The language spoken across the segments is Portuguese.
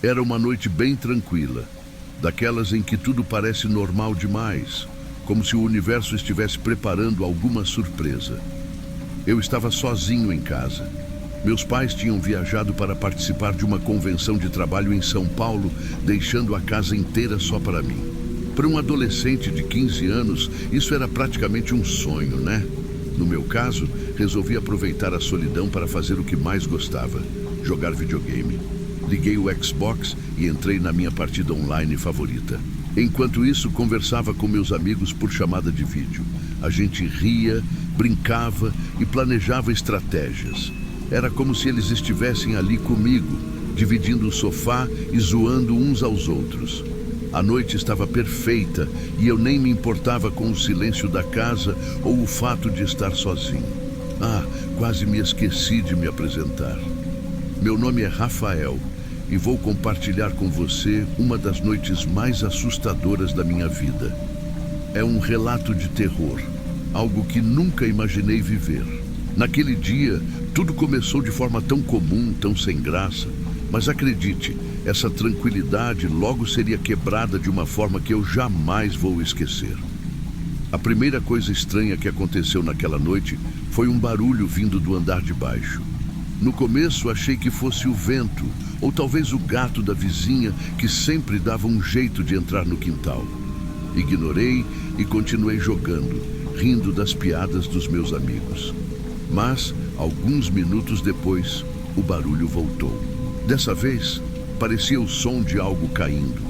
Era uma noite bem tranquila, daquelas em que tudo parece normal demais, como se o universo estivesse preparando alguma surpresa. Eu estava sozinho em casa. Meus pais tinham viajado para participar de uma convenção de trabalho em São Paulo, deixando a casa inteira só para mim. Para um adolescente de 15 anos, isso era praticamente um sonho, né? No meu caso, resolvi aproveitar a solidão para fazer o que mais gostava: jogar videogame. Liguei o Xbox e entrei na minha partida online favorita. Enquanto isso, conversava com meus amigos por chamada de vídeo. A gente ria, brincava e planejava estratégias. Era como se eles estivessem ali comigo, dividindo o sofá e zoando uns aos outros. A noite estava perfeita e eu nem me importava com o silêncio da casa ou o fato de estar sozinho. Quase me esqueci de me apresentar. Meu nome é Rafael e vou compartilhar com você uma das noites mais assustadoras da minha vida. É um relato de terror, algo que nunca imaginei viver. Naquele dia, tudo começou de forma tão comum, tão sem graça, mas acredite, essa tranquilidade logo seria quebrada de uma forma que eu jamais vou esquecer. A primeira coisa estranha que aconteceu naquela noite foi um barulho vindo do andar de baixo. No começo achei que fosse o vento, ou talvez o gato da vizinha que sempre dava um jeito de entrar no quintal. Ignorei e continuei jogando, rindo das piadas dos meus amigos. Mas, alguns minutos depois, o barulho voltou. Dessa vez, parecia o som de algo caindo.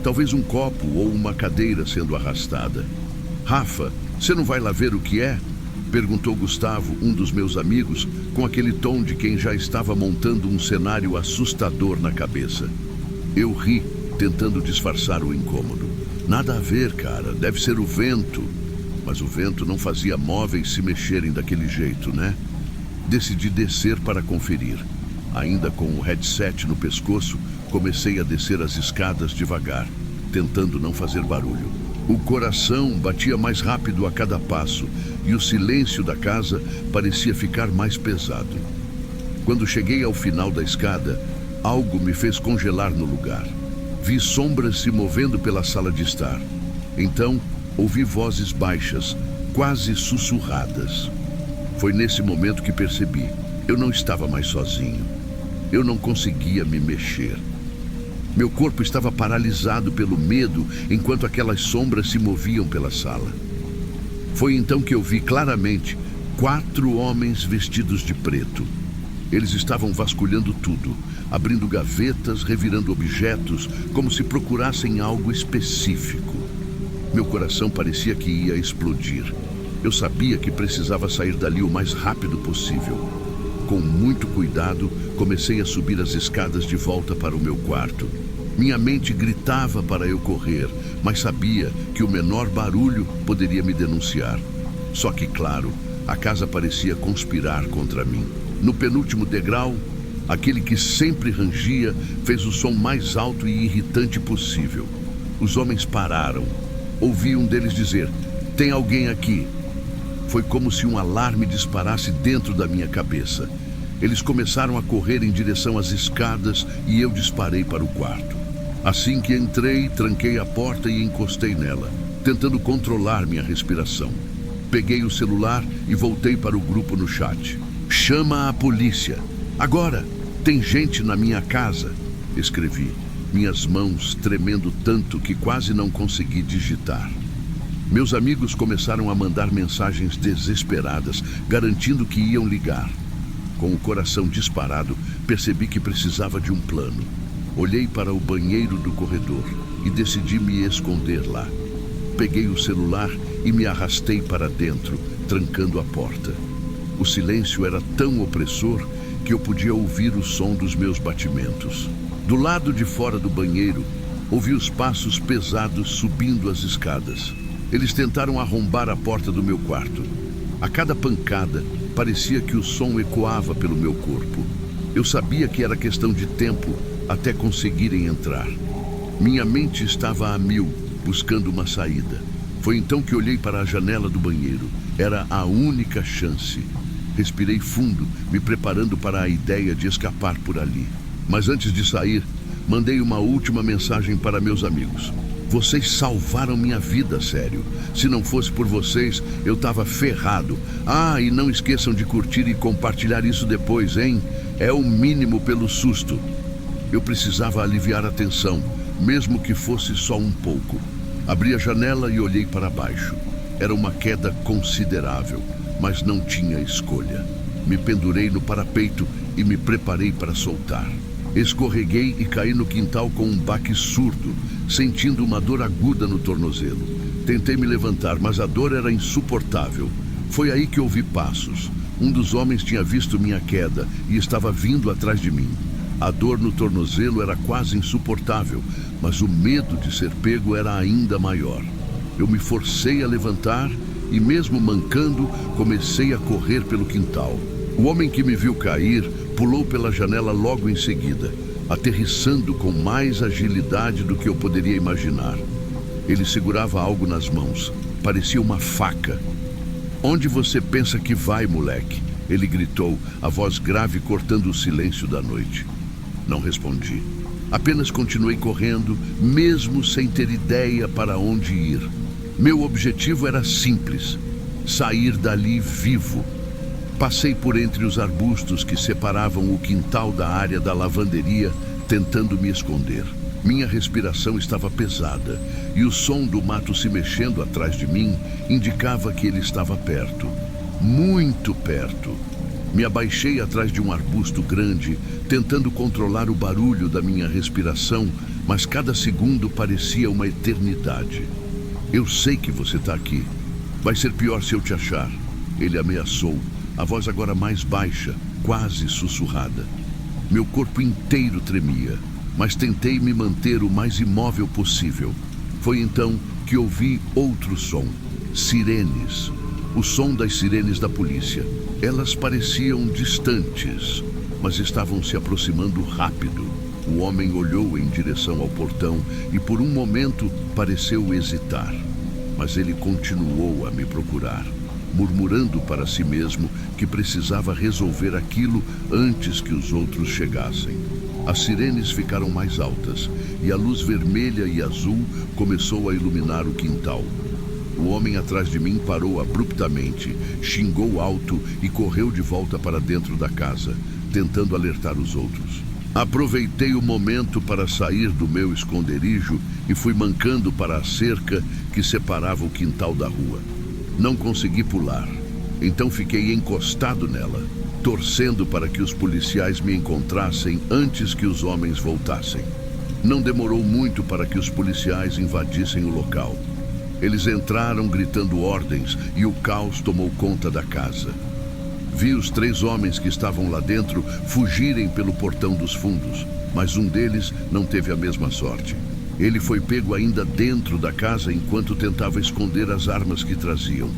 Talvez um copo ou uma cadeira sendo arrastada. "Rafa, você não vai lá ver o que é?" perguntou Gustavo, um dos meus amigos, com aquele tom de quem já estava montando um cenário assustador na cabeça. Eu ri, tentando disfarçar o incômodo. "Nada a ver, cara, deve ser o vento." Mas o vento não fazia móveis se mexerem daquele jeito, né? Decidi descer para conferir. Ainda com o headset no pescoço, comecei a descer as escadas devagar, tentando não fazer barulho. O coração batia mais rápido a cada passo e o silêncio da casa parecia ficar mais pesado. Quando cheguei ao final da escada, algo me fez congelar no lugar. Vi sombras se movendo pela sala de estar. Então, ouvi vozes baixas, quase sussurradas. Foi nesse momento que percebi: eu não estava mais sozinho. Eu não conseguia me mexer. Meu corpo estava paralisado pelo medo enquanto aquelas sombras se moviam pela sala. Foi então que eu vi claramente 4 homens vestidos de preto. Eles estavam vasculhando tudo, abrindo gavetas, revirando objetos, como se procurassem algo específico. Meu coração parecia que ia explodir. Eu sabia que precisava sair dali o mais rápido possível. Com muito cuidado, comecei a subir as escadas de volta para o meu quarto. Minha mente gritava para eu correr, mas sabia que o menor barulho poderia me denunciar. Só que, claro, a casa parecia conspirar contra mim. No penúltimo degrau, aquele que sempre rangia fez o som mais alto e irritante possível. Os homens pararam. Ouvi um deles dizer: "Tem alguém aqui." Foi como se um alarme disparasse dentro da minha cabeça. Eles começaram a correr em direção às escadas e eu disparei para o quarto. Assim que entrei, tranquei a porta e encostei nela, tentando controlar minha respiração. Peguei o celular e voltei para o grupo no chat. "Chama a polícia. Agora! Tem gente na minha casa!" escrevi, minhas mãos tremendo tanto que quase não consegui digitar. Meus amigos começaram a mandar mensagens desesperadas, garantindo que iam ligar. Com o coração disparado, percebi que precisava de um plano. Olhei para o banheiro do corredor e decidi me esconder lá. Peguei o celular e me arrastei para dentro, trancando a porta. O silêncio era tão opressor que eu podia ouvir o som dos meus batimentos. Do lado de fora do banheiro, ouvi os passos pesados subindo as escadas. Eles tentaram arrombar a porta do meu quarto. A cada pancada, parecia que o som ecoava pelo meu corpo. Eu sabia que era questão de tempo até conseguirem entrar. Minha mente estava a mil, buscando uma saída. Foi então que olhei para a janela do banheiro. Era a única chance. Respirei fundo, me preparando para a ideia de escapar por ali. Mas antes de sair, Mandei uma última mensagem para meus amigos. Vocês salvaram minha vida, sério. Se não fosse por vocês, eu tava ferrado. Ah, e não esqueçam de curtir e compartilhar isso depois, hein? É o mínimo pelo susto. Eu precisava aliviar a tensão, mesmo que fosse só um pouco. Abri a janela e olhei para baixo. Era uma queda considerável, mas não tinha escolha. Me pendurei no parapeito e me preparei para soltar. Escorreguei e caí no quintal com um baque surdo, sentindo uma dor aguda no tornozelo. Tentei me levantar, mas a dor era insuportável. Foi aí que ouvi passos. Um dos homens tinha visto minha queda e estava vindo atrás de mim. A dor no tornozelo era quase insuportável, mas o medo de ser pego era ainda maior. Eu me forcei a levantar e, mesmo mancando, comecei a correr pelo quintal. O homem que me viu cair pulou pela janela logo em seguida, aterrissando com mais agilidade do que eu poderia imaginar. Ele segurava algo nas mãos. Parecia uma faca. "Onde você pensa que vai, moleque?" Ele gritou, a voz grave cortando o silêncio da noite. Não respondi. Apenas continuei correndo, mesmo sem ter ideia para onde ir. Meu objetivo era simples: sair dali vivo. Passei por entre os arbustos que separavam o quintal da área da lavanderia, tentando me esconder. Minha respiração estava pesada e o som do mato se mexendo atrás de mim indicava que ele estava perto. Muito perto. Me abaixei atrás de um arbusto grande, tentando controlar o barulho da minha respiração, mas cada segundo parecia uma eternidade. "Eu sei que você está aqui. Vai ser pior se eu te achar", ele ameaçou, a voz agora mais baixa, quase sussurrada. Meu corpo inteiro tremia, mas tentei me manter o mais imóvel possível. Foi então que ouvi outro som: sirenes. O som das sirenes da polícia. Elas pareciam distantes, mas estavam se aproximando rápido. O homem olhou em direção ao portão e por um momento pareceu hesitar. Mas ele continuou a me procurar, murmurando para si mesmo que precisava resolver aquilo antes que os outros chegassem. As sirenes ficaram mais altas e a luz vermelha e azul começou a iluminar o quintal. O homem atrás de mim parou abruptamente, xingou alto e correu de volta para dentro da casa, tentando alertar os outros. Aproveitei o momento para sair do meu esconderijo e fui mancando para a cerca que separava o quintal da rua. Não consegui pular, então fiquei encostado nela, torcendo para que os policiais me encontrassem antes que os homens voltassem. Não demorou muito para que os policiais invadissem o local. Eles entraram gritando ordens e o caos tomou conta da casa. Vi os 3 homens que estavam lá dentro fugirem pelo portão dos fundos, mas um deles não teve a mesma sorte. Ele foi pego ainda dentro da casa enquanto tentava esconder as armas que traziam.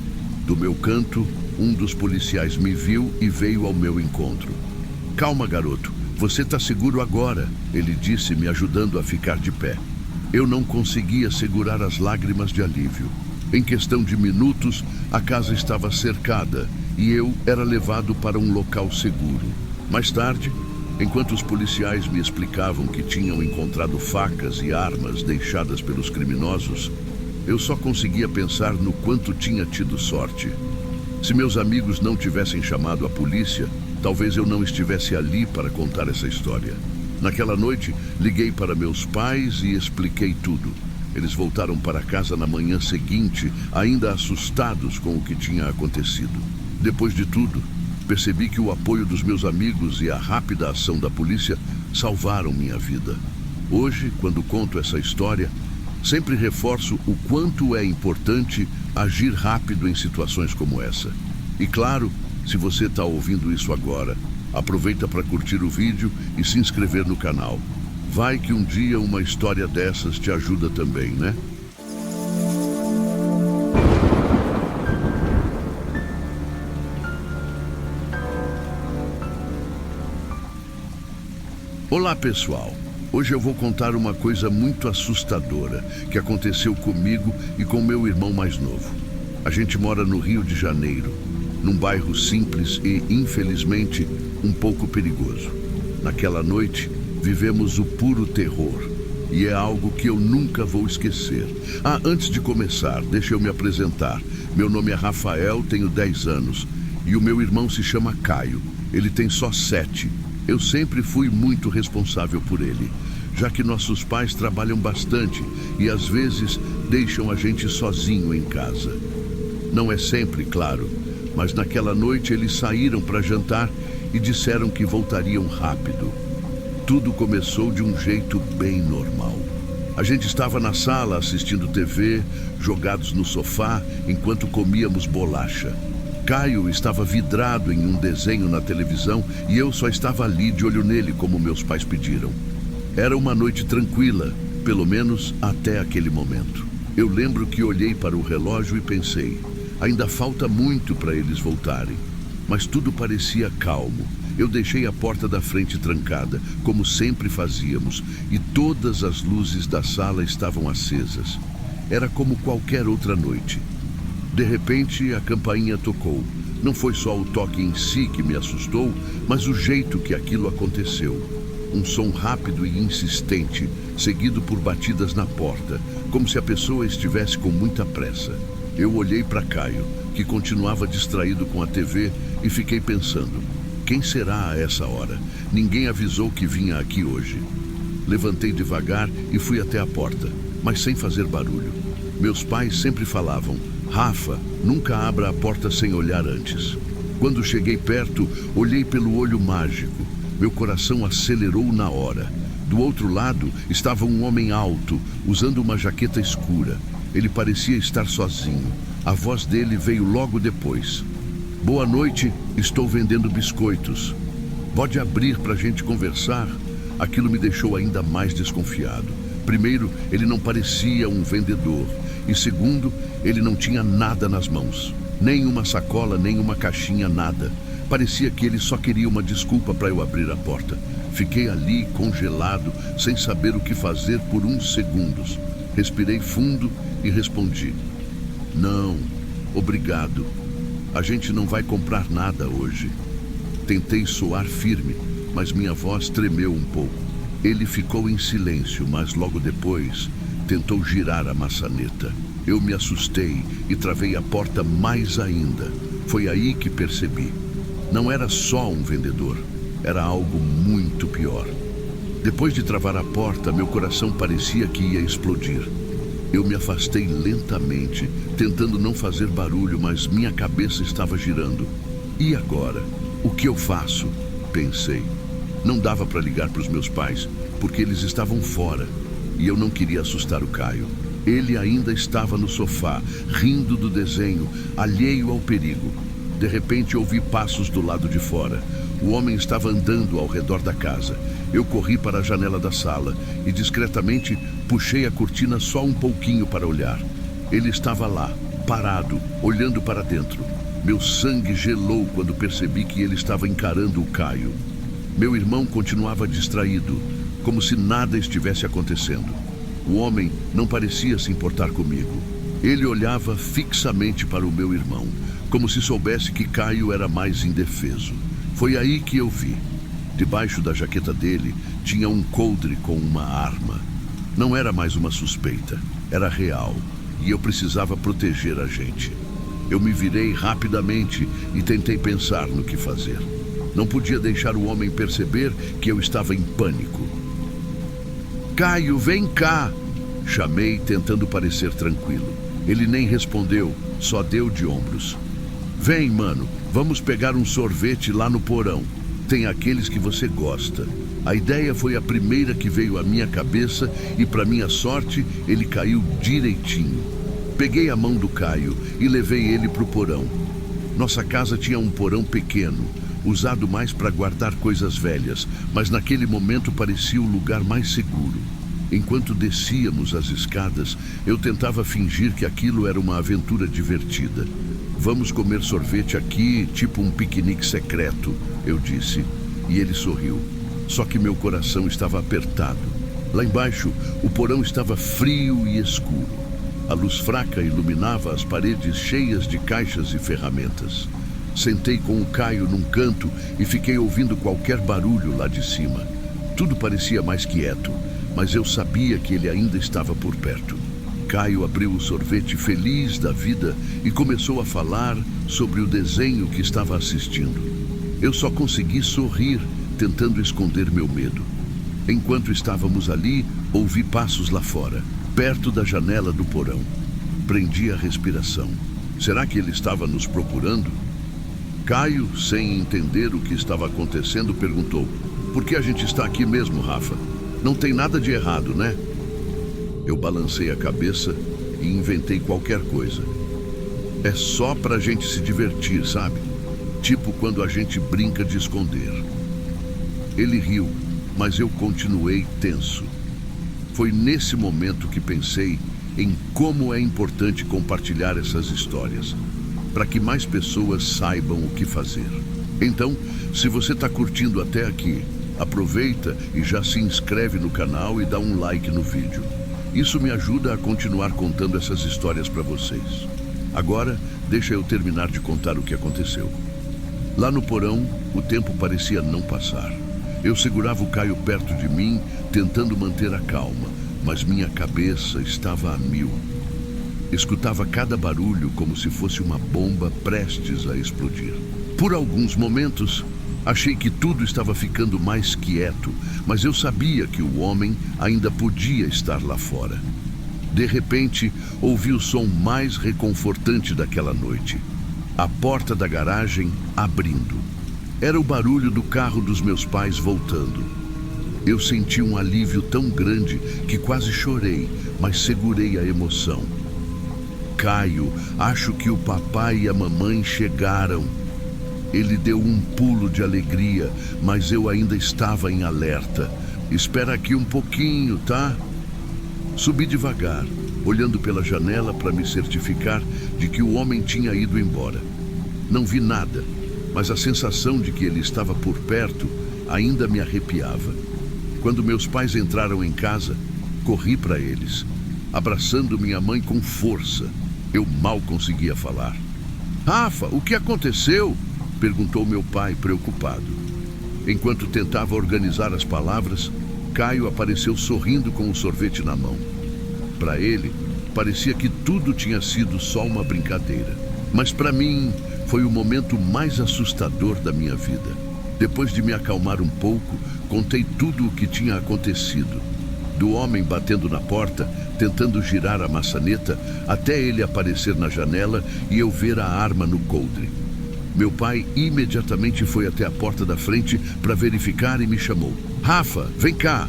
Do meu canto, um dos policiais me viu e veio ao meu encontro. "Calma, garoto, você está seguro agora", ele disse, me ajudando a ficar de pé. Eu não conseguia segurar as lágrimas de alívio. Em questão de minutos, a casa estava cercada e eu era levado para um local seguro. Mais tarde, enquanto os policiais me explicavam que tinham encontrado facas e armas deixadas pelos criminosos, eu só conseguia pensar no quanto tinha tido sorte. Se meus amigos não tivessem chamado a polícia, talvez eu não estivesse ali para contar essa história. Naquela noite, liguei para meus pais e expliquei tudo. Eles voltaram para casa na manhã seguinte, ainda assustados com o que tinha acontecido. Depois de tudo, percebi que o apoio dos meus amigos e a rápida ação da polícia salvaram minha vida. Hoje, quando conto essa história, sempre reforço o quanto é importante agir rápido em situações como essa. E claro, se você está ouvindo isso agora, aproveita para curtir o vídeo e se inscrever no canal. Vai que um dia uma história dessas te ajuda também, né? Olá, pessoal. Hoje eu vou contar uma coisa muito assustadora que aconteceu comigo e com meu irmão mais novo. A gente mora no Rio de Janeiro, num bairro simples e, infelizmente, um pouco perigoso. Naquela noite, Vivemos o puro terror. E é algo que eu nunca vou esquecer. Antes de começar, deixa eu me apresentar. Meu nome é Rafael, tenho 10 anos. E o meu irmão se chama Caio. Ele tem só 7. Eu sempre fui muito responsável por ele, já que nossos pais trabalham bastante e às vezes deixam a gente sozinho em casa. Não é sempre, claro, mas naquela noite eles saíram para jantar e disseram que voltariam rápido. Tudo começou de um jeito bem normal. A gente estava na sala assistindo TV, jogados no sofá, enquanto comíamos bolacha. Caio estava vidrado em um desenho na televisão e eu só estava ali de olho nele, como meus pais pediram. Era uma noite tranquila, pelo menos até aquele momento. Eu lembro que olhei para o relógio e pensei, ainda falta muito para eles voltarem. Mas tudo parecia calmo. Eu deixei a porta da frente trancada, como sempre fazíamos, e todas as luzes da sala estavam acesas. Era como qualquer outra noite. De repente, a campainha tocou. Não foi só o toque em si que me assustou, mas o jeito que aquilo aconteceu. Um som rápido e insistente, seguido por batidas na porta, como se a pessoa estivesse com muita pressa. Eu olhei para Caio, que continuava distraído com a TV, e fiquei pensando, quem será a essa hora? Ninguém avisou que vinha aqui hoje. Levantei devagar e fui até a porta, mas sem fazer barulho. Meus pais sempre falavam, Rafa, nunca abra a porta sem olhar antes. Quando cheguei perto, olhei pelo olho mágico. Meu coração acelerou na hora. Do outro lado estava um homem alto, usando uma jaqueta escura. Ele parecia estar sozinho. A voz dele veio logo depois. Boa noite, estou vendendo biscoitos. Pode abrir para a gente conversar? Aquilo me deixou ainda mais desconfiado. Primeiro, ele não parecia um vendedor. E segundo, ele não tinha nada nas mãos. Nem uma sacola, nem uma caixinha, nada. Parecia que ele só queria uma desculpa para eu abrir a porta. Fiquei ali, congelado, sem saber o que fazer por uns segundos. Respirei fundo e respondi. Não, obrigado. A gente não vai comprar nada hoje. Tentei soar firme, mas minha voz tremeu um pouco. Ele ficou em silêncio, mas logo depois tentou girar a maçaneta. Eu me assustei e travei a porta mais ainda. Foi aí que percebi. Não era só um vendedor, era algo muito pior. Depois de travar a porta, meu coração parecia que ia explodir. Eu me afastei lentamente, tentando não fazer barulho, mas minha cabeça estava girando. E agora? O que eu faço? Pensei. Não dava para ligar para os meus pais, porque eles estavam fora. E eu não queria assustar o Caio. Ele ainda estava no sofá, rindo do desenho, alheio ao perigo. De repente ouvi passos do lado de fora. O homem estava andando ao redor da casa. Eu corri para a janela da sala e discretamente puxei a cortina só um pouquinho para olhar. Ele estava lá, parado, olhando para dentro. Meu sangue gelou quando percebi que ele estava encarando o Caio. Meu irmão continuava distraído, como se nada estivesse acontecendo. O homem não parecia se importar comigo. Ele olhava fixamente para o meu irmão, como se soubesse que Caio era mais indefeso. Foi aí que eu vi. Debaixo da jaqueta dele tinha um coldre com uma arma. Não era mais uma suspeita, era real, e eu precisava proteger a gente. Eu me virei rapidamente e tentei pensar no que fazer. Não podia deixar o homem perceber que eu estava em pânico. Caio, vem cá! Chamei, tentando parecer tranquilo. Ele nem respondeu, só deu de ombros. Vem, mano, vamos pegar um sorvete lá no porão. Tem aqueles que você gosta. A ideia foi a primeira que veio à minha cabeça e, para minha sorte, ele caiu direitinho. Peguei a mão do Caio e levei ele para o porão. Nossa casa tinha um porão pequeno, usado mais para guardar coisas velhas, mas naquele momento parecia o lugar mais seguro. Enquanto descíamos as escadas, eu tentava fingir que aquilo era uma aventura divertida. Vamos comer sorvete aqui, tipo um piquenique secreto, eu disse, e ele sorriu. Só que meu coração estava apertado. Lá embaixo, o porão estava frio e escuro. A luz fraca iluminava as paredes cheias de caixas e ferramentas. Sentei com o Caio num canto e fiquei ouvindo qualquer barulho lá de cima. Tudo parecia mais quieto, mas eu sabia que ele ainda estava por perto. Caio abriu o sorvete feliz da vida e começou a falar sobre o desenho que estava assistindo. Eu só consegui sorrir, tentando esconder meu medo. Enquanto estávamos ali, ouvi passos lá fora, perto da janela do porão. Prendi a respiração. Será que ele estava nos procurando? Caio, sem entender o que estava acontecendo, perguntou: "Por que a gente está aqui mesmo, Rafa? Não tem nada de errado, né?" Eu balancei a cabeça e inventei qualquer coisa. "É só pra gente se divertir, sabe? Tipo quando a gente brinca de esconder." Ele riu, mas eu continuei tenso. Foi nesse momento que pensei em como é importante compartilhar essas histórias, para que mais pessoas saibam o que fazer. Então, se você está curtindo até aqui, aproveita e já se inscreve no canal e dá um like no vídeo. Isso me ajuda a continuar contando essas histórias para vocês. Agora, deixa eu terminar de contar o que aconteceu. Lá no porão, o tempo parecia não passar. Eu segurava o Caio perto de mim, tentando manter a calma, mas minha cabeça estava a mil. Escutava cada barulho como se fosse uma bomba prestes a explodir. Por alguns momentos, achei que tudo estava ficando mais quieto, mas eu sabia que o homem ainda podia estar lá fora. De repente, ouvi o som mais reconfortante daquela noite. A porta da garagem abrindo. Era o barulho do carro dos meus pais voltando. Eu senti um alívio tão grande que quase chorei, mas segurei a emoção. "Caio, acho que o papai e a mamãe chegaram." Ele deu um pulo de alegria, mas eu ainda estava em alerta. "Espera aqui um pouquinho, tá?" Subi devagar, olhando pela janela para me certificar de que o homem tinha ido embora. Não vi nada, mas a sensação de que ele estava por perto ainda me arrepiava. Quando meus pais entraram em casa, corri para eles, abraçando minha mãe com força. Eu mal conseguia falar. "Rafa, o que aconteceu?" perguntou meu pai, preocupado. Enquanto tentava organizar as palavras, Caio apareceu sorrindo com o sorvete na mão. Para ele, parecia que tudo tinha sido só uma brincadeira. Mas para mim, foi o momento mais assustador da minha vida. Depois de me acalmar um pouco, contei tudo o que tinha acontecido. Do homem batendo na porta, tentando girar a maçaneta, até ele aparecer na janela e eu ver a arma no coldre. Meu pai imediatamente foi até a porta da frente para verificar e me chamou. "Rafa, vem cá!"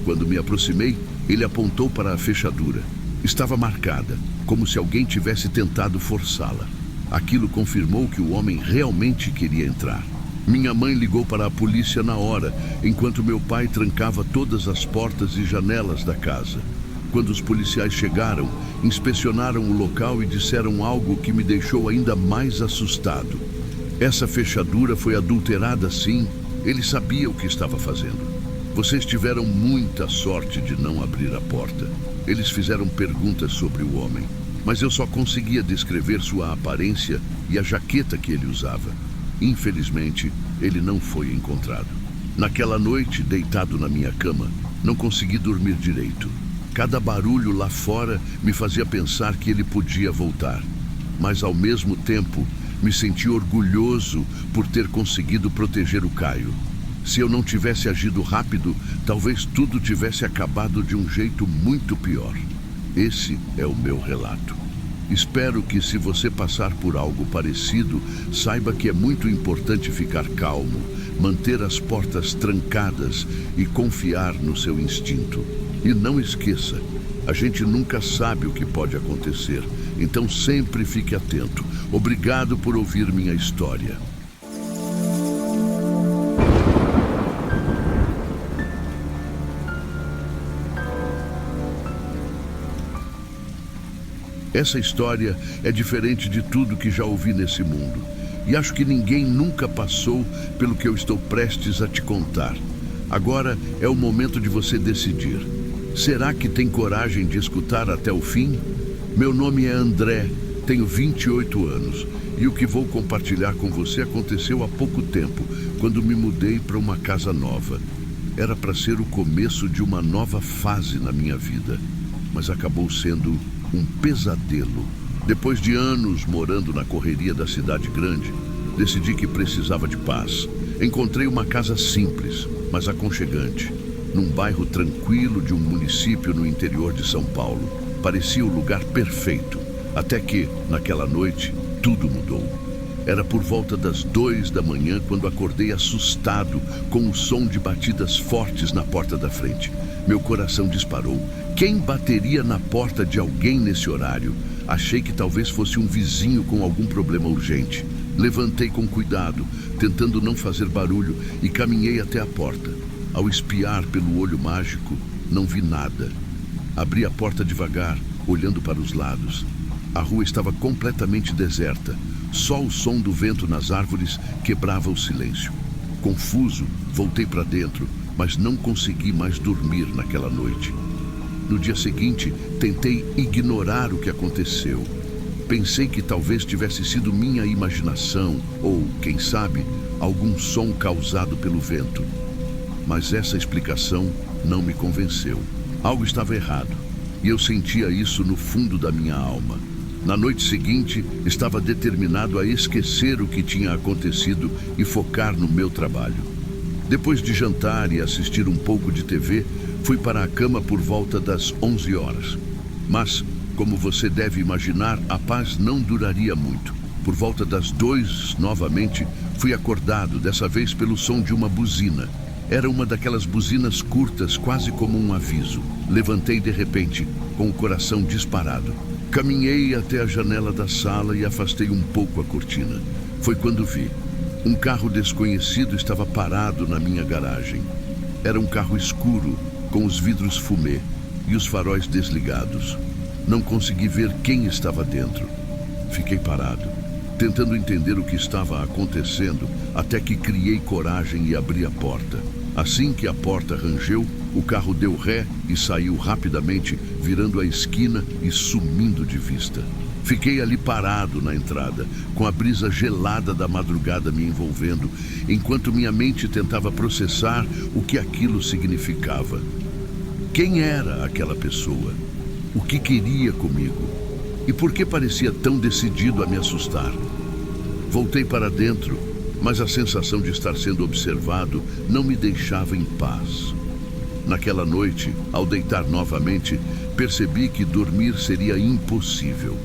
Quando me aproximei, ele apontou para a fechadura. Estava marcada, como se alguém tivesse tentado forçá-la. Aquilo confirmou que o homem realmente queria entrar. Minha mãe ligou para a polícia na hora, enquanto meu pai trancava todas as portas e janelas da casa. Quando os policiais chegaram, inspecionaram o local e disseram algo que me deixou ainda mais assustado. "Essa fechadura foi adulterada, sim. Ele sabia o que estava fazendo. Vocês tiveram muita sorte de não abrir a porta." Eles fizeram perguntas sobre o homem, mas eu só conseguia descrever sua aparência e a jaqueta que ele usava. Infelizmente, ele não foi encontrado. Naquela noite, deitado na minha cama, não consegui dormir direito. Cada barulho lá fora me fazia pensar que ele podia voltar. Mas, ao mesmo tempo, me senti orgulhoso por ter conseguido proteger o Caio. Se eu não tivesse agido rápido, talvez tudo tivesse acabado de um jeito muito pior. Esse é o meu relato. Espero que, se você passar por algo parecido, saiba que é muito importante ficar calmo, manter as portas trancadas e confiar no seu instinto. E não esqueça, a gente nunca sabe o que pode acontecer, então sempre fique atento. Obrigado por ouvir minha história. Essa história é diferente de tudo que já ouvi nesse mundo. E acho que ninguém nunca passou pelo que eu estou prestes a te contar. Agora é o momento de você decidir. Será que tem coragem de escutar até o fim? Meu nome é André, tenho 28 anos. E o que vou compartilhar com você aconteceu há pouco tempo, quando me mudei para uma casa nova. Era para ser o começo de uma nova fase na minha vida, mas acabou sendo um pesadelo. Depois de anos morando na correria da cidade grande, decidi que precisava de paz. Encontrei uma casa simples, mas aconchegante, num bairro tranquilo de um município no interior de São Paulo. Parecia o lugar perfeito, até que, naquela noite, tudo mudou. Era por volta das 2 da manhã quando acordei assustado com o som de batidas fortes na porta da frente. Meu coração disparou. Quem bateria na porta de alguém nesse horário? Achei que talvez fosse um vizinho com algum problema urgente. Levantei com cuidado, tentando não fazer barulho, e caminhei até a porta. Ao espiar pelo olho mágico, não vi nada. Abri a porta devagar, olhando para os lados. A rua estava completamente deserta. Só o som do vento nas árvores quebrava o silêncio. Confuso, voltei para dentro, mas não consegui mais dormir naquela noite. No dia seguinte, tentei ignorar o que aconteceu. Pensei que talvez tivesse sido minha imaginação ou, quem sabe, algum som causado pelo vento. Mas essa explicação não me convenceu. Algo estava errado, e eu sentia isso no fundo da minha alma. Na noite seguinte, estava determinado a esquecer o que tinha acontecido e focar no meu trabalho. Depois de jantar e assistir um pouco de TV, fui para a cama por volta das 11 horas. Mas, como você deve imaginar, a paz não duraria muito. Por volta das 2, novamente, fui acordado, dessa vez pelo som de uma buzina. Era uma daquelas buzinas curtas, quase como um aviso. Levantei de repente, com o coração disparado. Caminhei até a janela da sala e afastei um pouco a cortina. Foi quando vi. Um carro desconhecido estava parado na minha garagem. Era um carro escuro, com os vidros fumê e os faróis desligados. Não consegui ver quem estava dentro. Fiquei parado, tentando entender o que estava acontecendo, até que criei coragem e abri a porta. Assim que a porta rangeu, o carro deu ré e saiu rapidamente, virando a esquina e sumindo de vista. Fiquei ali parado na entrada, com a brisa gelada da madrugada me envolvendo, enquanto minha mente tentava processar o que aquilo significava. Quem era aquela pessoa? O que queria comigo? E por que parecia tão decidido a me assustar? Voltei para dentro, mas a sensação de estar sendo observado não me deixava em paz. Naquela noite, ao deitar novamente, percebi que dormir seria impossível.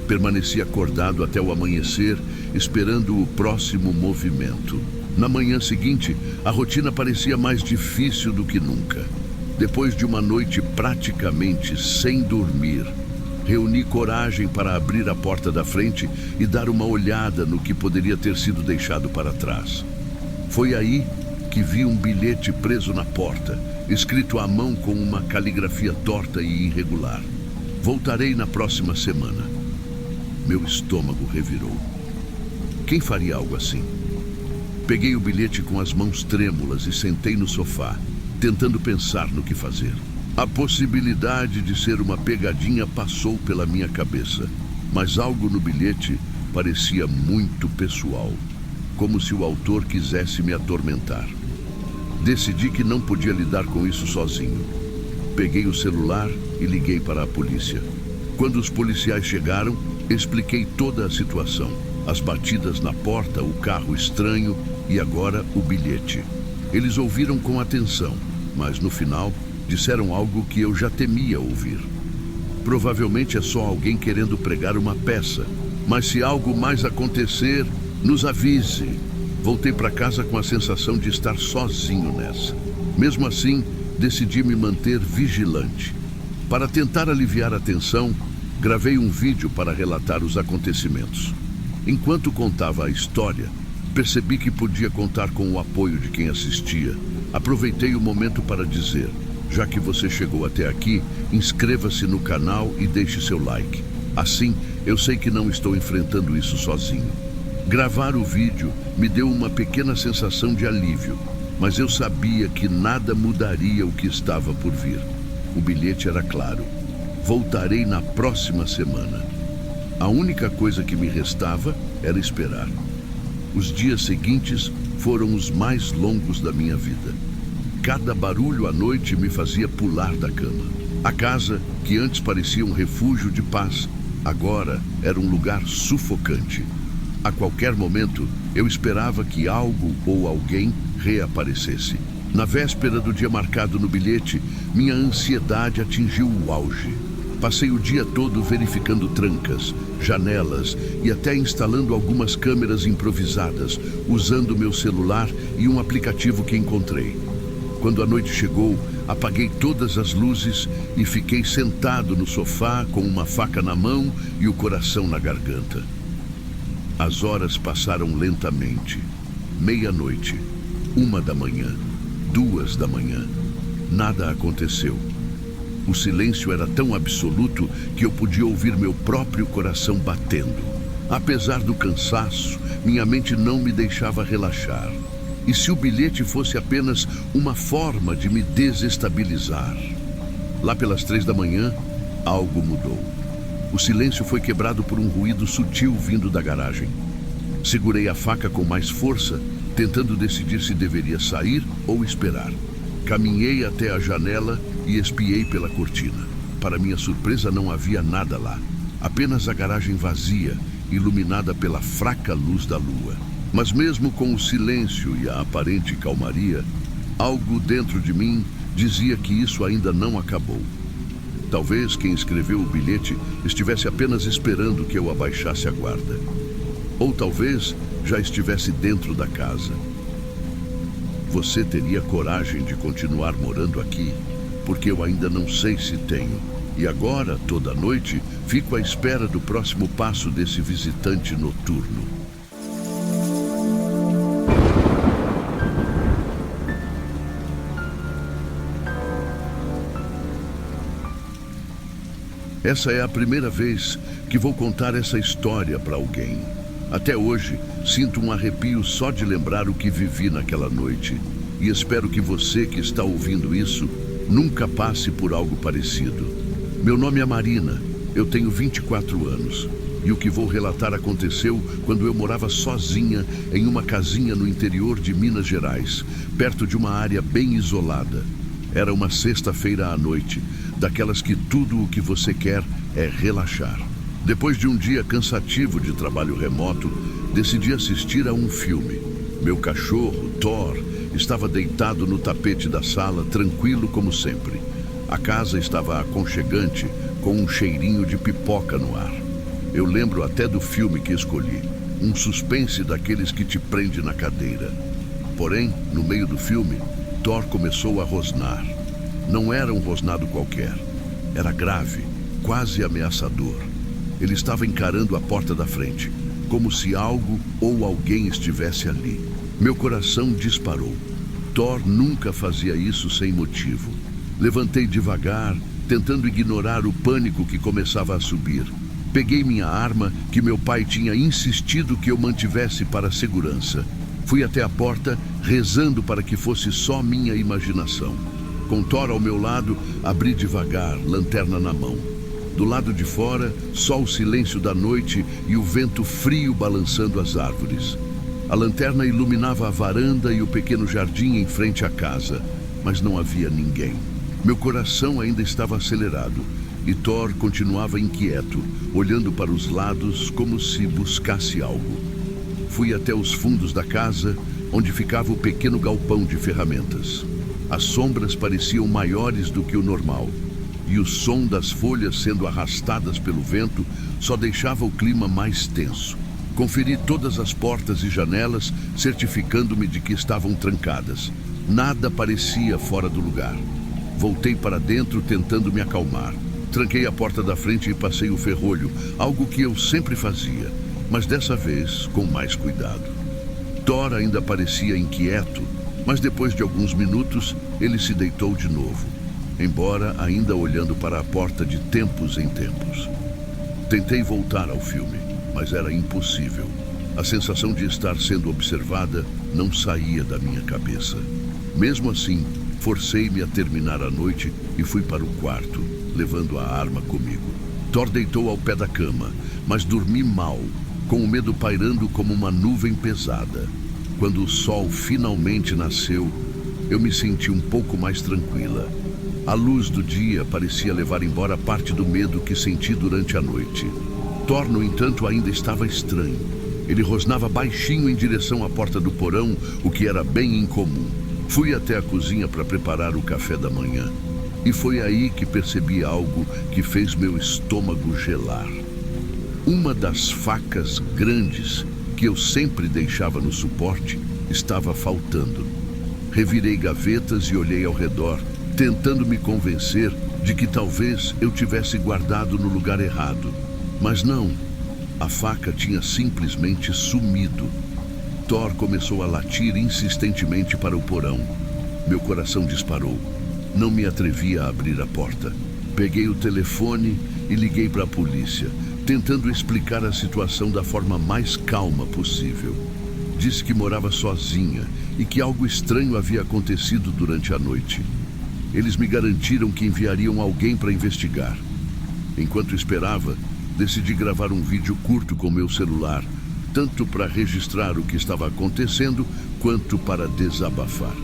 Permaneci acordado até o amanhecer, esperando o próximo movimento. Na manhã seguinte, a rotina parecia mais difícil do que nunca. Depois de uma noite praticamente sem dormir, reuni coragem para abrir a porta da frente e dar uma olhada no que poderia ter sido deixado para trás. Foi aí que vi um bilhete preso na porta, escrito à mão com uma caligrafia torta e irregular. Voltarei na próxima semana. Meu estômago revirou. Quem faria algo assim? Peguei o bilhete com as mãos trêmulas e sentei no sofá, tentando pensar no que fazer. A possibilidade de ser uma pegadinha passou pela minha cabeça, mas algo no bilhete parecia muito pessoal, como se o autor quisesse me atormentar. Decidi que não podia lidar com isso sozinho. Peguei o celular e liguei para a polícia. Quando os policiais chegaram, expliquei toda a situação. As batidas na porta, o carro estranho e agora o bilhete. Eles ouviram com atenção, mas no final disseram algo que eu já temia ouvir. Provavelmente é só alguém querendo pregar uma peça, mas se algo mais acontecer, nos avise. Voltei para casa com a sensação de estar sozinho nessa. Mesmo assim, decidi me manter vigilante. Para tentar aliviar a tensão, gravei um vídeo para relatar os acontecimentos. Enquanto contava a história, percebi que podia contar com o apoio de quem assistia. Aproveitei o momento para dizer: já que você chegou até aqui, inscreva-se no canal e deixe seu like. Assim, eu sei que não estou enfrentando isso sozinho. Gravar o vídeo me deu uma pequena sensação de alívio, mas eu sabia que nada mudaria o que estava por vir. O bilhete era claro: voltarei na próxima semana. A única coisa que me restava era esperar. Os dias seguintes foram os mais longos da minha vida. Cada barulho à noite me fazia pular da cama. A casa, que antes parecia um refúgio de paz, agora era um lugar sufocante. A qualquer momento, eu esperava que algo ou alguém reaparecesse. Na véspera do dia marcado no bilhete, minha ansiedade atingiu o auge. Passei o dia todo verificando trancas, janelas e até instalando algumas câmeras improvisadas, usando meu celular e um aplicativo que encontrei. Quando a noite chegou, apaguei todas as luzes e fiquei sentado no sofá com uma faca na mão e o coração na garganta. As horas passaram lentamente. Meia-noite, 1 da manhã, 2 da manhã. Nada aconteceu. O silêncio era tão absoluto que eu podia ouvir meu próprio coração batendo. Apesar do cansaço, minha mente não me deixava relaxar. E se o bilhete fosse apenas uma forma de me desestabilizar? Lá pelas 3 da manhã, algo mudou. O silêncio foi quebrado por um ruído sutil vindo da garagem. Segurei a faca com mais força, tentando decidir se deveria sair ou esperar. Caminhei até a janela e espiei pela cortina. Para minha surpresa, não havia nada lá. Apenas a garagem vazia, iluminada pela fraca luz da lua. Mas mesmo com o silêncio e a aparente calmaria, algo dentro de mim dizia que isso ainda não acabou. Talvez quem escreveu o bilhete estivesse apenas esperando que eu abaixasse a guarda. Ou talvez já estivesse dentro da casa. Você teria coragem de continuar morando aqui? Porque eu ainda não sei se tenho. E agora, toda noite, fico à espera do próximo passo desse visitante noturno. Essa é a primeira vez que vou contar essa história para alguém. Até hoje, sinto um arrepio só de lembrar o que vivi naquela noite. E espero que você que está ouvindo isso nunca passe por algo parecido. Meu nome é Marina, eu tenho 24 anos. E o que vou relatar aconteceu quando eu morava sozinha em uma casinha no interior de Minas Gerais, perto de uma área bem isolada. Era uma sexta-feira à noite, daquelas que tudo o que você quer é relaxar. Depois de um dia cansativo de trabalho remoto, decidi assistir a um filme. Meu cachorro, Thor, estava deitado no tapete da sala, tranquilo como sempre. A casa estava aconchegante, com um cheirinho de pipoca no ar. Eu lembro até do filme que escolhi, um suspense daqueles que te prende na cadeira. Porém, no meio do filme, Thor começou a rosnar. Não era um rosnado qualquer. Era grave, quase ameaçador. Ele estava encarando a porta da frente, como se algo ou alguém estivesse ali. Meu coração disparou. Thor nunca fazia isso sem motivo. Levantei devagar, tentando ignorar o pânico que começava a subir. Peguei minha arma, que meu pai tinha insistido que eu mantivesse para segurança. Fui até a porta, rezando para que fosse só minha imaginação. Com Thor ao meu lado, abri devagar, lanterna na mão. Do lado de fora, só o silêncio da noite e o vento frio balançando as árvores. A lanterna iluminava a varanda e o pequeno jardim em frente à casa, mas não havia ninguém. Meu coração ainda estava acelerado e Thor continuava inquieto, olhando para os lados como se buscasse algo. Fui até os fundos da casa, onde ficava o pequeno galpão de ferramentas. As sombras pareciam maiores do que o normal, e o som das folhas sendo arrastadas pelo vento só deixava o clima mais tenso. Conferi todas as portas e janelas, certificando-me de que estavam trancadas. Nada parecia fora do lugar. Voltei para dentro, tentando me acalmar. Tranquei a porta da frente e passei o ferrolho, algo que eu sempre fazia, mas dessa vez com mais cuidado. Thor ainda parecia inquieto, mas depois de alguns minutos, ele se deitou de novo, embora ainda olhando para a porta de tempos em tempos. Tentei voltar ao filme, mas era impossível. A sensação de estar sendo observada não saía da minha cabeça. Mesmo assim, forcei-me a terminar a noite e fui para o quarto, levando a arma comigo. Thor deitou ao pé da cama, mas dormi mal, com o medo pairando como uma nuvem pesada. Quando o sol finalmente nasceu, eu me senti um pouco mais tranquila. A luz do dia parecia levar embora parte do medo que senti durante a noite. Thor, no entanto, ainda estava estranho. Ele rosnava baixinho em direção à porta do porão, o que era bem incomum. Fui até a cozinha para preparar o café da manhã. E foi aí que percebi algo que fez meu estômago gelar. Uma das facas grandes que eu sempre deixava no suporte estava faltando. Revirei gavetas e olhei ao redor, tentando me convencer de que talvez eu tivesse guardado no lugar errado. Mas não, a faca tinha simplesmente sumido. Thor começou a latir insistentemente para o porão. Meu coração disparou. Não me atrevi a abrir a porta. Peguei o telefone e liguei para a polícia, tentando explicar a situação da forma mais calma possível. Disse que morava sozinha e que algo estranho havia acontecido durante a noite. Eles me garantiram que enviariam alguém para investigar. Enquanto esperava, decidi gravar um vídeo curto com meu celular, tanto para registrar o que estava acontecendo, quanto para desabafar.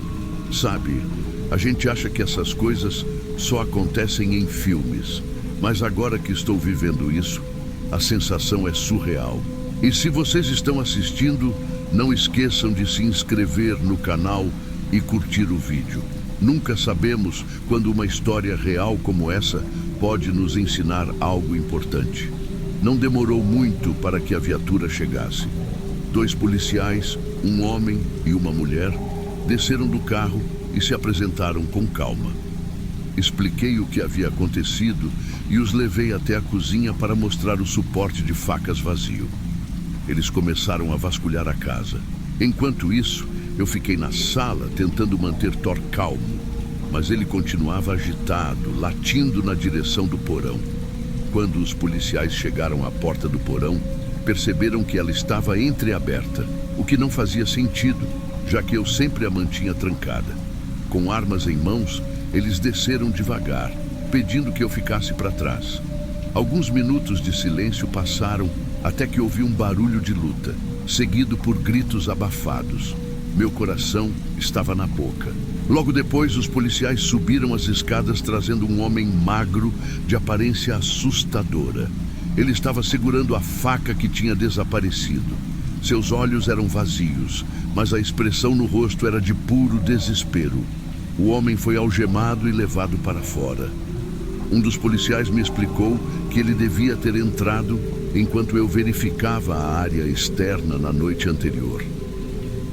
Sabe, a gente acha que essas coisas só acontecem em filmes, mas agora que estou vivendo isso, a sensação é surreal. E se vocês estão assistindo, não esqueçam de se inscrever no canal e curtir o vídeo. Nunca sabemos quando uma história real como essa pode nos ensinar algo importante. Não demorou muito para que a viatura chegasse. 2 policiais, um homem e uma mulher, desceram do carro e se apresentaram com calma. Expliquei o que havia acontecido e os levei até a cozinha para mostrar o suporte de facas vazio. Eles começaram a vasculhar a casa. Enquanto isso, eu fiquei na sala tentando manter Thor calmo, mas ele continuava agitado, latindo na direção do porão. Quando os policiais chegaram à porta do porão, perceberam que ela estava entreaberta, o que não fazia sentido, já que eu sempre a mantinha trancada. Com armas em mãos, eles desceram devagar, pedindo que eu ficasse para trás. Alguns minutos de silêncio passaram até que ouvi um barulho de luta, seguido por gritos abafados. Meu coração estava na boca. Logo depois, os policiais subiram as escadas trazendo um homem magro de aparência assustadora. Ele estava segurando a faca que tinha desaparecido. Seus olhos eram vazios, mas a expressão no rosto era de puro desespero. O homem foi algemado e levado para fora. Um dos policiais me explicou que ele devia ter entrado enquanto eu verificava a área externa na noite anterior.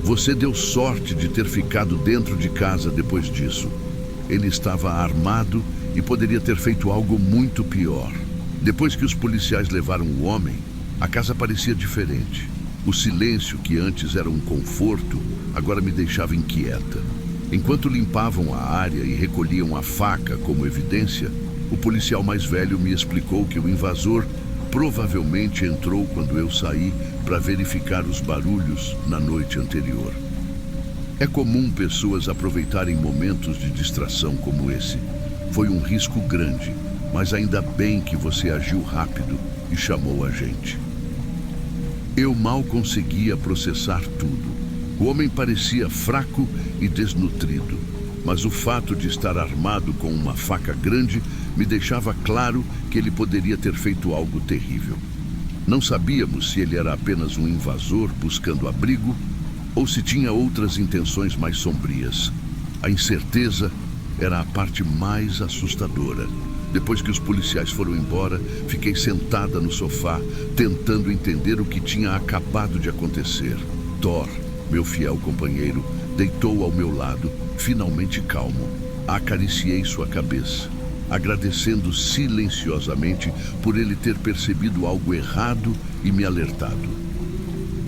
Você deu sorte de ter ficado dentro de casa depois disso. Ele estava armado e poderia ter feito algo muito pior. Depois que os policiais levaram o homem, a casa parecia diferente. O silêncio, que antes era um conforto, agora me deixava inquieta. Enquanto limpavam a área e recolhiam a faca como evidência, o policial mais velho me explicou que o invasor provavelmente entrou quando eu saí para verificar os barulhos na noite anterior. É comum pessoas aproveitarem momentos de distração como esse. Foi um risco grande, mas ainda bem que você agiu rápido e chamou a gente. Eu mal conseguia processar tudo. O homem parecia fraco e desnutrido, mas o fato de estar armado com uma faca grande me deixava claro que ele poderia ter feito algo terrível. Não sabíamos se ele era apenas um invasor buscando abrigo ou se tinha outras intenções mais sombrias. A incerteza era a parte mais assustadora. Depois que os policiais foram embora, fiquei sentada no sofá, tentando entender o que tinha acabado de acontecer. Thor, meu fiel companheiro, deitou ao meu lado, finalmente calmo. Acariciei sua cabeça, agradecendo silenciosamente por ele ter percebido algo errado e me alertado.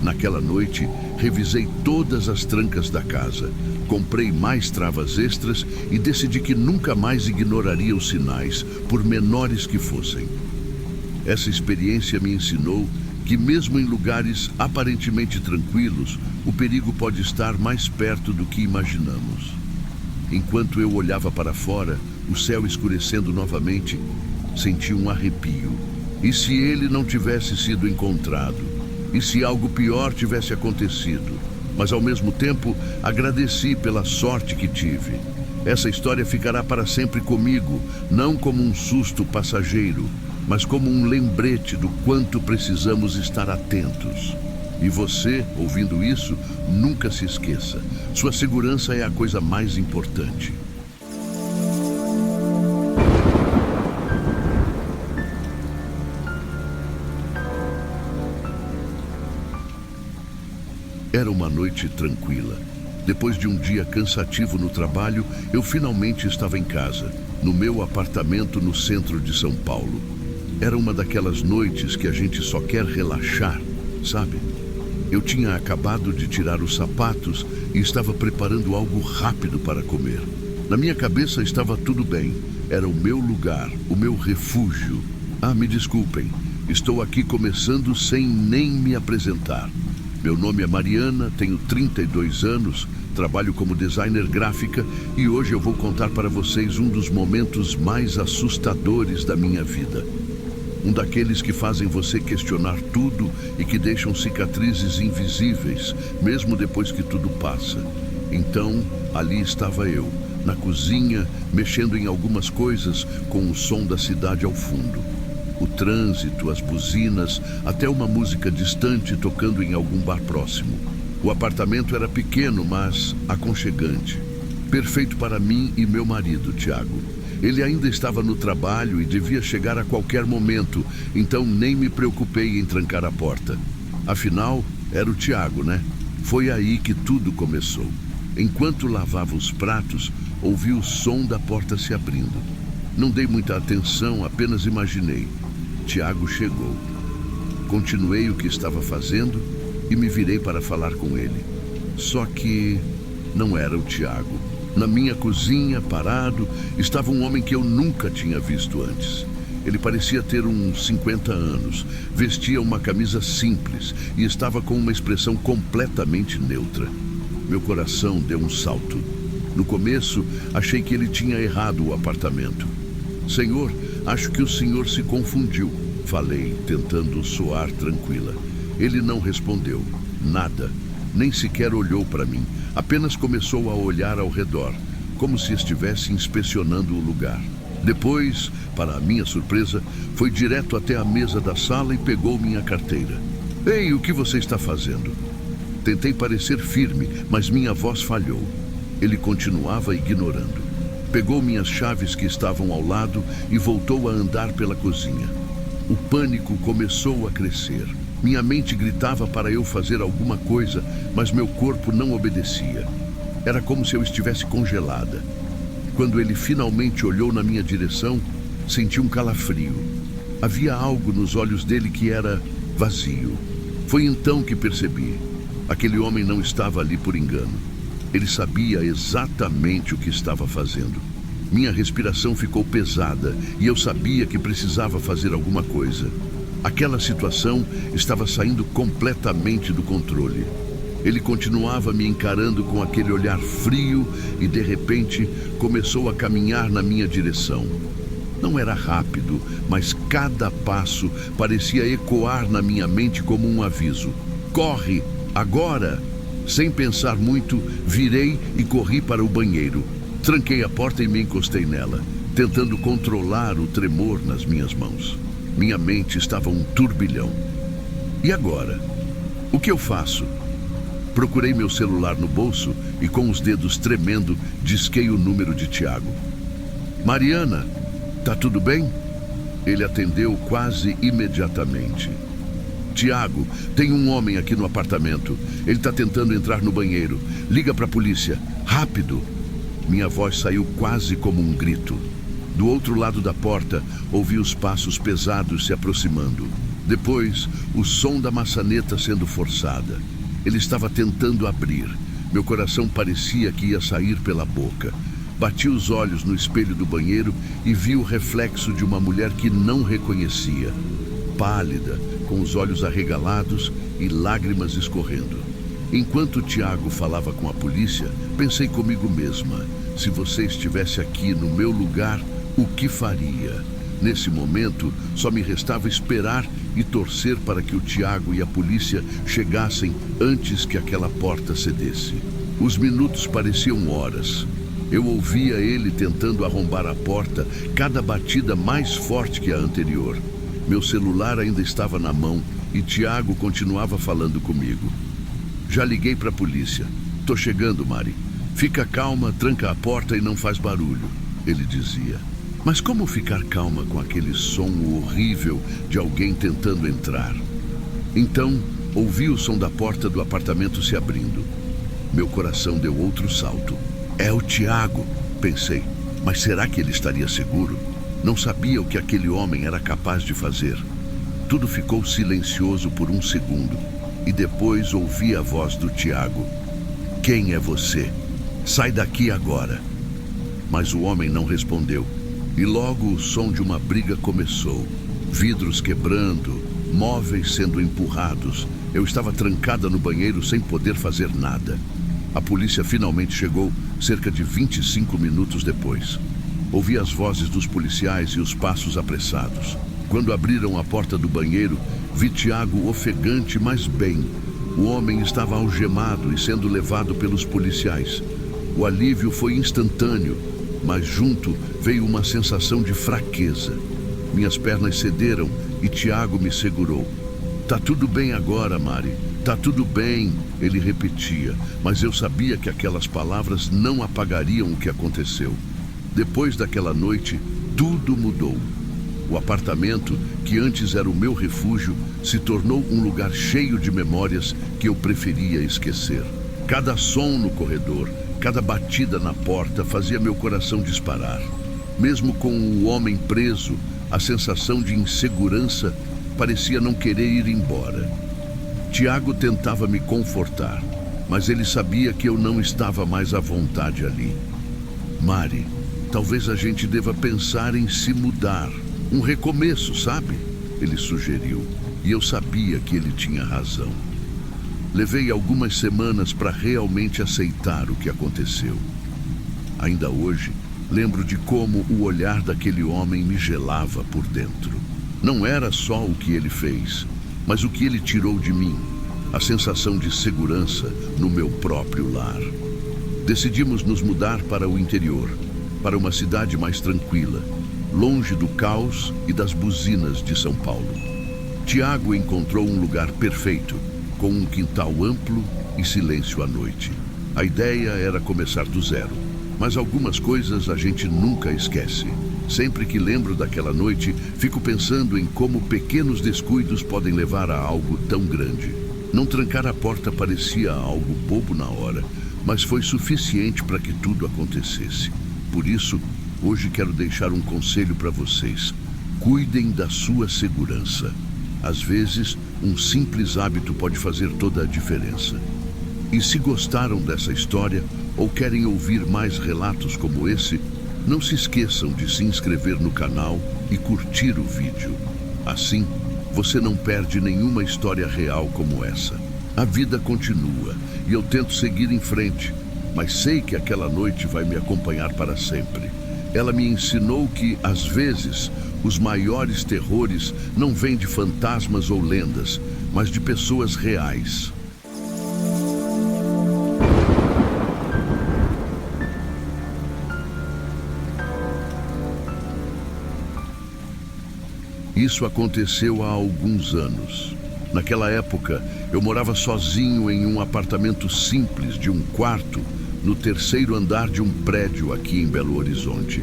Naquela noite, revisei todas as trancas da casa, comprei mais travas extras e decidi que nunca mais ignoraria os sinais, por menores que fossem. Essa experiência me ensinou que mesmo em lugares aparentemente tranquilos, o perigo pode estar mais perto do que imaginamos. Enquanto eu olhava para fora, o céu escurecendo novamente, senti um arrepio. E se ele não tivesse sido encontrado? E se algo pior tivesse acontecido? mas ao mesmo tempo agradeci pela sorte que tive. Essa história ficará para sempre comigo, não como um susto passageiro, mas como um lembrete do quanto precisamos estar atentos. E você, ouvindo isso, nunca se esqueça. Sua segurança é a coisa mais importante. Era uma noite tranquila. Depois de um dia cansativo no trabalho, eu finalmente estava em casa, no meu apartamento no centro de São Paulo. Era uma daquelas noites que a gente só quer relaxar, sabe? Eu tinha acabado de tirar os sapatos e estava preparando algo rápido para comer. Na minha cabeça estava tudo bem. Era o meu lugar, o meu refúgio. Ah, me desculpem, estou aqui começando sem nem me apresentar. Meu nome é Mariana, tenho 32 anos, trabalho como designer gráfica e hoje eu vou contar para vocês um dos momentos mais assustadores da minha vida. Um daqueles que fazem você questionar tudo e que deixam cicatrizes invisíveis, mesmo depois que tudo passa. Então, ali estava eu, na cozinha, mexendo em algumas coisas com o som da cidade ao fundo. O trânsito, as buzinas, até uma música distante tocando em algum bar próximo. O apartamento era pequeno, mas aconchegante. Perfeito para mim e meu marido, Tiago. Ele ainda estava no trabalho e devia chegar a qualquer momento, então nem me preocupei em trancar a porta. Afinal, era o Tiago, né? Foi aí que tudo começou. Enquanto lavava os pratos, ouvi o som da porta se abrindo. Não dei muita atenção, apenas imaginei. Tiago chegou. Continuei o que estava fazendo e me virei para falar com ele. Só que não era o Tiago. Na minha cozinha, parado, estava um homem que eu nunca tinha visto antes. Ele parecia ter uns 50 anos, vestia uma camisa simples e estava com uma expressão completamente neutra. Meu coração deu um salto. No começo, achei que ele tinha errado o apartamento. Senhor, acho que o senhor se confundiu, falei, tentando soar tranquila. Ele não respondeu, nada, nem sequer olhou para mim, apenas começou a olhar ao redor, como se estivesse inspecionando o lugar. Depois, para a minha surpresa, foi direto até a mesa da sala e pegou minha carteira. Ei, o que você está fazendo? Tentei parecer firme, mas minha voz falhou. Ele continuava ignorando. Pegou minhas chaves que estavam ao lado e voltou a andar pela cozinha. O pânico começou a crescer. Minha mente gritava para eu fazer alguma coisa, mas meu corpo não obedecia. Era como se eu estivesse congelada. Quando ele finalmente olhou na minha direção, senti um calafrio. Havia algo nos olhos dele que era vazio. Foi então que percebi. Aquele homem não estava ali por engano. Ele sabia exatamente o que estava fazendo. Minha respiração ficou pesada e eu sabia que precisava fazer alguma coisa. Aquela situação estava saindo completamente do controle. Ele continuava me encarando com aquele olhar frio e, de repente, começou a caminhar na minha direção. Não era rápido, mas cada passo parecia ecoar na minha mente como um aviso. Corre, agora! Sem pensar muito, virei e corri para o banheiro. Tranquei a porta e me encostei nela, tentando controlar o tremor nas minhas mãos. Minha mente estava um turbilhão. E agora? O que eu faço? Procurei meu celular no bolso e, com os dedos tremendo, disquei o número de Tiago. Mariana, tá tudo bem? Ele atendeu quase imediatamente. Tiago, tem um homem aqui no apartamento. Ele está tentando entrar no banheiro. Liga para a polícia. Rápido! Minha voz saiu quase como um grito. Do outro lado da porta, ouvi os passos pesados se aproximando. Depois, o som da maçaneta sendo forçada. Ele estava tentando abrir. Meu coração parecia que ia sair pela boca. Bati os olhos no espelho do banheiro e vi o reflexo de uma mulher que não reconhecia. Pálida, com os olhos arregalados e lágrimas escorrendo. Enquanto Tiago falava com a polícia, pensei comigo mesma, se você estivesse aqui no meu lugar, o que faria? Nesse momento, só me restava esperar e torcer para que o Tiago e a polícia chegassem antes que aquela porta cedesse. Os minutos pareciam horas. Eu ouvia ele tentando arrombar a porta, cada batida mais forte que a anterior. Meu celular ainda estava na mão e Tiago continuava falando comigo. Já liguei para a polícia. Tô chegando, Mari. Fica calma, tranca a porta e não faz barulho, ele dizia. Mas como ficar calma com aquele som horrível de alguém tentando entrar? Então, ouvi o som da porta do apartamento se abrindo. Meu coração deu outro salto. É o Tiago, pensei. Mas será que ele estaria seguro? Não sabia o que aquele homem era capaz de fazer. Tudo ficou silencioso por um segundo. E depois ouvi a voz do Tiago. Quem é você? Sai daqui agora. Mas o homem não respondeu. E logo o som de uma briga começou. Vidros quebrando, móveis sendo empurrados. Eu estava trancada no banheiro sem poder fazer nada. A polícia finalmente chegou, cerca de 25 minutos depois. Ouvi as vozes dos policiais e os passos apressados. Quando abriram a porta do banheiro, vi Tiago ofegante, mas bem. O homem estava algemado e sendo levado pelos policiais. O alívio foi instantâneo, mas junto veio uma sensação de fraqueza. Minhas pernas cederam e Tiago me segurou. Tá tudo bem agora, Mari. Tá tudo bem, ele repetia, mas eu sabia que aquelas palavras não apagariam o que aconteceu. Depois daquela noite, tudo mudou. O apartamento, que antes era o meu refúgio, se tornou um lugar cheio de memórias que eu preferia esquecer. Cada som no corredor, cada batida na porta fazia meu coração disparar. Mesmo com o homem preso, a sensação de insegurança parecia não querer ir embora. Tiago tentava me confortar, mas ele sabia que eu não estava mais à vontade ali. Mari, talvez a gente deva pensar em se mudar. Um recomeço, sabe? Ele sugeriu, e eu sabia que ele tinha razão. Levei algumas semanas para realmente aceitar o que aconteceu. Ainda hoje, lembro de como o olhar daquele homem me gelava por dentro. Não era só o que ele fez, mas o que ele tirou de mim, a sensação de segurança no meu próprio lar. Decidimos nos mudar para o interior, para uma cidade mais tranquila, longe do caos e das buzinas de São Paulo. Tiago encontrou um lugar perfeito, com um quintal amplo e silêncio à noite. A ideia era começar do zero, mas algumas coisas a gente nunca esquece. Sempre que lembro daquela noite, fico pensando em como pequenos descuidos podem levar a algo tão grande. Não trancar a porta parecia algo bobo na hora, mas foi suficiente para que tudo acontecesse. Por isso, hoje quero deixar um conselho para vocês. Cuidem da sua segurança. Às vezes, um simples hábito pode fazer toda a diferença. E se gostaram dessa história ou querem ouvir mais relatos como esse, não se esqueçam de se inscrever no canal e curtir o vídeo. Assim, você não perde nenhuma história real como essa. A vida continua e eu tento seguir em frente, mas sei que aquela noite vai me acompanhar para sempre. Ela me ensinou que, às vezes, os maiores terrores não vêm de fantasmas ou lendas, mas de pessoas reais. Isso aconteceu há alguns anos. Naquela época, eu morava sozinho em um apartamento simples de um quarto no terceiro andar de um prédio aqui em Belo Horizonte.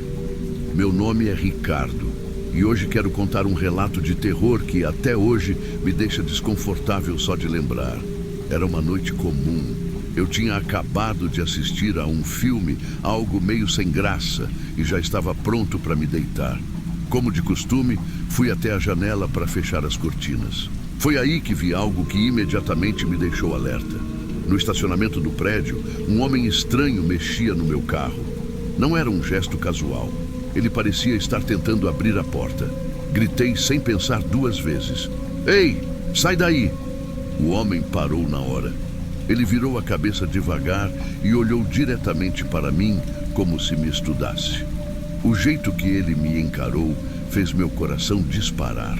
Meu nome é Ricardo e hoje quero contar um relato de terror que até hoje me deixa desconfortável só de lembrar. Era uma noite comum. Eu tinha acabado de assistir a um filme, algo meio sem graça, e já estava pronto para me deitar. Como de costume, fui até a janela para fechar as cortinas. Foi aí que vi algo que imediatamente me deixou alerta. No estacionamento do prédio, um homem estranho mexia no meu carro. Não era um gesto casual. Ele parecia estar tentando abrir a porta. Gritei sem pensar duas vezes. Ei, sai daí! O homem parou na hora. Ele virou a cabeça devagar e olhou diretamente para mim como se me estudasse. O jeito que ele me encarou fez meu coração disparar.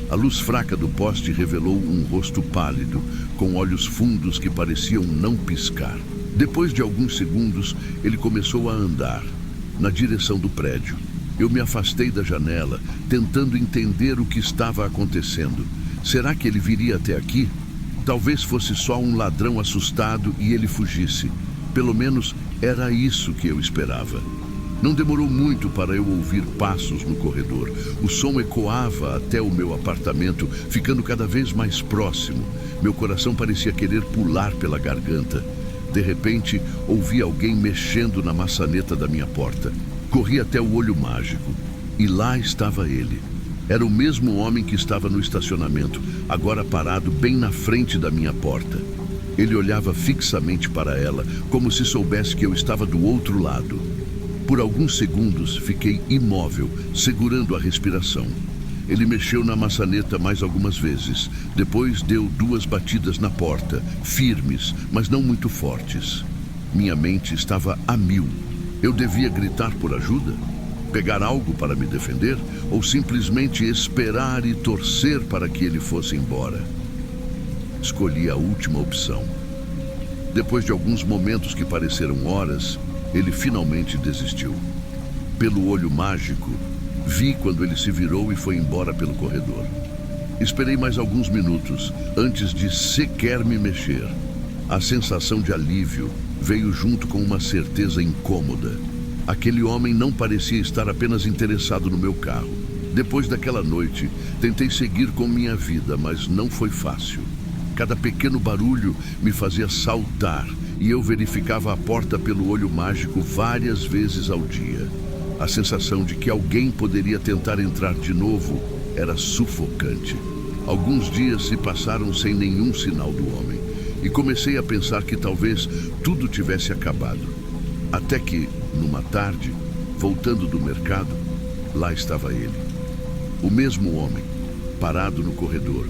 A luz fraca do poste revelou um rosto pálido, com olhos fundos que pareciam não piscar. Depois de alguns segundos, ele começou a andar na direção do prédio. Eu me afastei da janela, tentando entender o que estava acontecendo. Será que ele viria até aqui? Talvez fosse só um ladrão assustado e ele fugisse. Pelo menos era isso que eu esperava. Não demorou muito para eu ouvir passos no corredor. O som ecoava até o meu apartamento, ficando cada vez mais próximo. Meu coração parecia querer pular pela garganta. De repente, ouvi alguém mexendo na maçaneta da minha porta. Corri até o olho mágico e lá estava ele. Era o mesmo homem que estava no estacionamento, agora parado bem na frente da minha porta. Ele olhava fixamente para ela, como se soubesse que eu estava do outro lado. Por alguns segundos, fiquei imóvel, segurando a respiração. Ele mexeu na maçaneta mais algumas vezes. Depois deu 2 batidas na porta, firmes, mas não muito fortes. Minha mente estava a mil. Eu devia gritar por ajuda? Pegar algo para me defender? Ou simplesmente esperar e torcer para que ele fosse embora? Escolhi a última opção. Depois de alguns momentos que pareceram horas, ele finalmente desistiu. Pelo olho mágico, vi quando ele se virou e foi embora pelo corredor. Esperei mais alguns minutos antes de sequer me mexer. A sensação de alívio veio junto com uma certeza incômoda. Aquele homem não parecia estar apenas interessado no meu carro. Depois daquela noite, tentei seguir com minha vida, mas não foi fácil. Cada pequeno barulho me fazia saltar e eu verificava a porta pelo olho mágico várias vezes ao dia. A sensação de que alguém poderia tentar entrar de novo era sufocante. Alguns dias se passaram sem nenhum sinal do homem e comecei a pensar que talvez tudo tivesse acabado. Até que, numa tarde, voltando do mercado, lá estava ele. O mesmo homem, parado no corredor,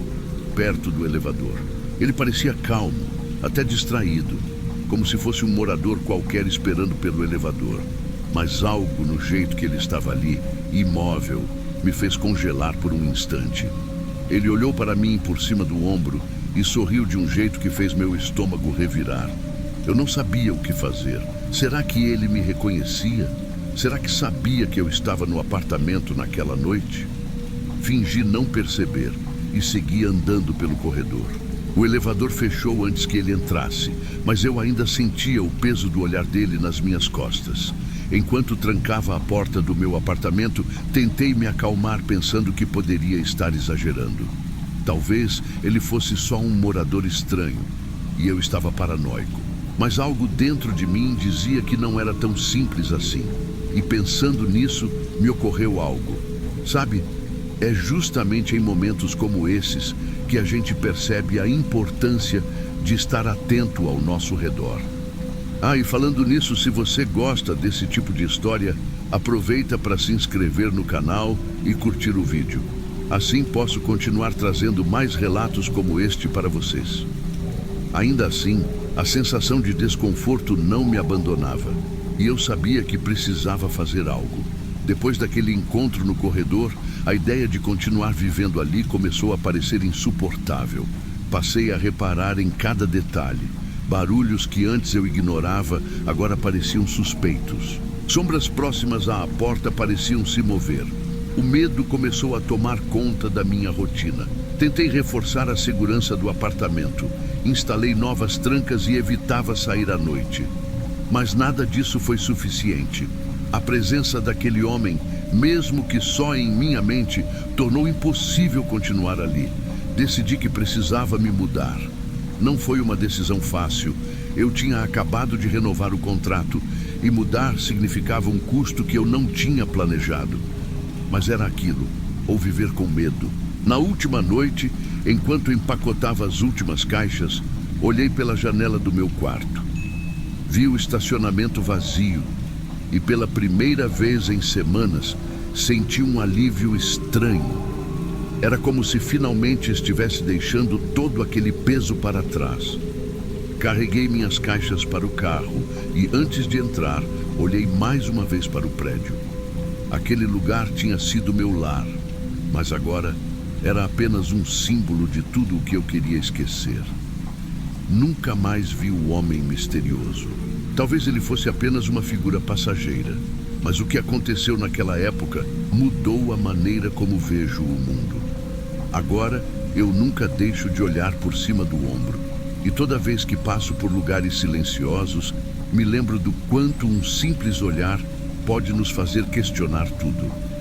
perto do elevador. Ele parecia calmo, até distraído, como se fosse um morador qualquer esperando pelo elevador. Mas algo no jeito que ele estava ali, imóvel, me fez congelar por um instante. Ele olhou para mim por cima do ombro e sorriu de um jeito que fez meu estômago revirar. Eu não sabia o que fazer. Será que ele me reconhecia? Será que sabia que eu estava no apartamento naquela noite? Fingi não perceber e segui andando pelo corredor. O elevador fechou antes que ele entrasse, mas eu ainda sentia o peso do olhar dele nas minhas costas. Enquanto trancava a porta do meu apartamento, tentei me acalmar pensando que poderia estar exagerando. Talvez ele fosse só um morador estranho e eu estava paranoico. Mas algo dentro de mim dizia que não era tão simples assim. E pensando nisso, me ocorreu algo. Sabe, é justamente em momentos como esses que a gente percebe a importância de estar atento ao nosso redor. E falando nisso, se você gosta desse tipo de história, aproveita para se inscrever no canal e curtir o vídeo. Assim posso continuar trazendo mais relatos como este para vocês. Ainda assim, a sensação de desconforto não me abandonava e eu sabia que precisava fazer algo. Depois daquele encontro no corredor, a ideia de continuar vivendo ali começou a parecer insuportável. Passei a reparar em cada detalhe. Barulhos que antes eu ignorava agora pareciam suspeitos. Sombras próximas à porta pareciam se mover. O medo começou a tomar conta da minha rotina. Tentei reforçar a segurança do apartamento. Instalei novas trancas e evitava sair à noite. Mas nada disso foi suficiente. A presença daquele homem, mesmo que só em minha mente, tornou impossível continuar ali. Decidi que precisava me mudar. Não foi uma decisão fácil. Eu tinha acabado de renovar o contrato e mudar significava um custo que eu não tinha planejado. Mas era aquilo, ou viver com medo. Na última noite, enquanto empacotava as últimas caixas, olhei pela janela do meu quarto. Vi o estacionamento vazio e pela primeira vez em semanas senti um alívio estranho. Era como se finalmente estivesse deixando todo aquele peso para trás. Carreguei minhas caixas para o carro e antes de entrar, olhei mais uma vez para o prédio. Aquele lugar tinha sido meu lar, mas agora era apenas um símbolo de tudo o que eu queria esquecer. Nunca mais vi o homem misterioso. Talvez ele fosse apenas uma figura passageira, mas o que aconteceu naquela época mudou a maneira como vejo o mundo. Agora, eu nunca deixo de olhar por cima do ombro, e toda vez que passo por lugares silenciosos, me lembro do quanto um simples olhar pode nos fazer questionar tudo.